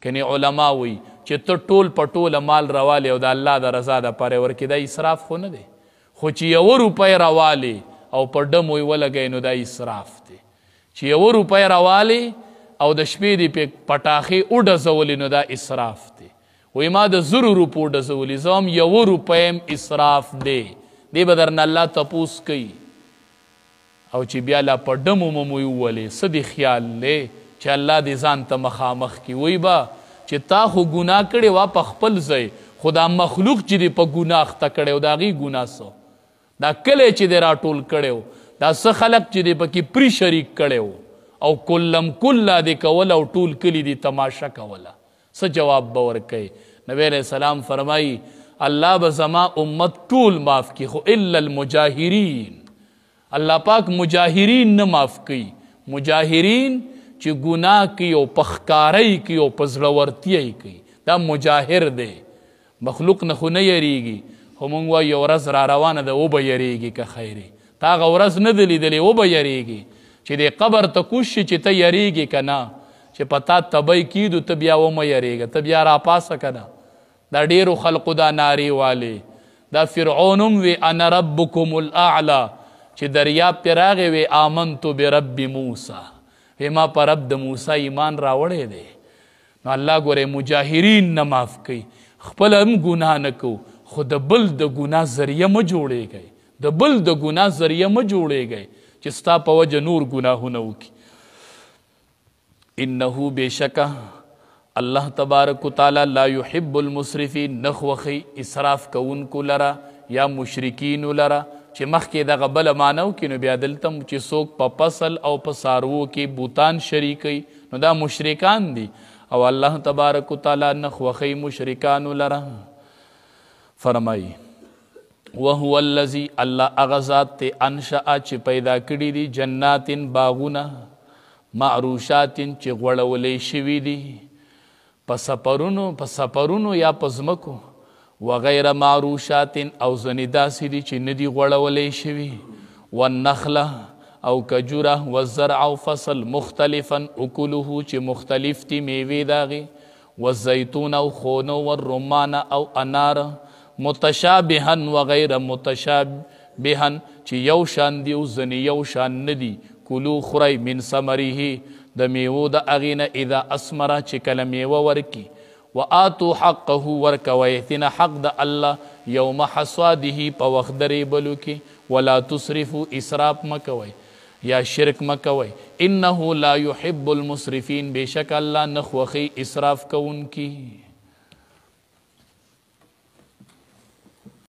کنی علما وی چې ته ټول په ټوله مال راوالی او د الله د رضا دپاره ورکې دا اسراف خو نه دی خو چې 1 روپۍ راوالی او په ډمو یې ولګوي نو دا اسراف دی چې 1 روپۍ راوالی او د شپې دې پې پټاخې وډزولي نو دا اسراف دی وی ما د 0 روپو ډزولي زه هم 1 روپۍ هم اسراف دی دی به درنه الله تپوس کوي او چې بیا لا په ډمو مو یې وولې څه دې خیال دی چې الله دې ځان ته مخامخ کي وی به چې تا خو ګناه کړې وه په خپل ځای خو دا مخلوق چې دې په ګناه اخته کړی و د هغې ګناه څه دا کلی چې دې راټول کړی و دا څه خلق چې دې پکې پرې شریک کړی و او کلم کله دې کوله او ټول کلي دې تماشه کوله څه جواب به ورکوي نبی علیه السلام فرمایي الله به زما امت ټول معاف کړي خو الا المجاهرین الله پاک مجاهرین نه معاف کوي مجاهرین چې ګناه کوي او په ښکارۍ کوي او په زړورتیا کوي دا مجاهر دی مخلوق نه خو نه یریږي خو موږ وایو یو ورځ را روانه ده وبه یریږي که خیر تا هغه ورځ نه ده لیدلې وبه یریږي چې دې قبر ته کوز شي چې ته یریږي که نه چې په تا تبی کیدو ته بیا ومه یریږه ته بیا راپاسه که نه دا ډېرو خلقو دا نارې والې دا فرعون هم وی انا ربکم الاعلی چې دریاب پې راغی وی آمنتو برب موسی وی ما په رب د موسی ایمان راوړی دی نو الله ګورې مجاهرین نه معاف کوي خپله هم ګناه نه کوو خو د بل د ګناه ذریعه مه جوړېږئ د بل د ګناه ذریعه مه جوړېږئ چې ستا په وجه نور ګناهونه وکړي انه بېشکه الله تبارک وتعالی لا يحب المسرفین نه خوښوي اسراف کوونکو لره یا مشرکینو لره چې مخکې دغه بله معنی وکړي نو بیا دلته چې څوک په فصل او په څاروو کې بوتان شریکوي نو دا مشرکان دي او الله تبارک وتعالی نه خوښوي مشرکانو لره فرمایي وهو الذي الله هغه ذات دی انشأ چې پیدا کړي دي جناتن باغونه معروشاتن چې غوړولی شوي دي په سفرونو یا په ځمکو وغیر معروشات او ځنې داسې دي چې نه دي غوړولی شوي والنخله او کجوره والزرع او فصل مختلفا اکلوه چې مختلف دي میوې د هغې والزیتون او خونو والرمان او انار متشابها وغیر متشابها چې یو شان دي او ځنې یو شان نه دي کلو خورئ من ثمره د میوو د هغې نه اذا اسمره چې کله میوه ورکي وآتو حقه ورکوئ تینا حق د الله یوم حصاده په وخت د ریبلو کې ولا تصرفو اسراف مکوئ یا شرک مکوئ انه لا يحب المسرفین بېشک الله نه خوښوي اسراف کوونکي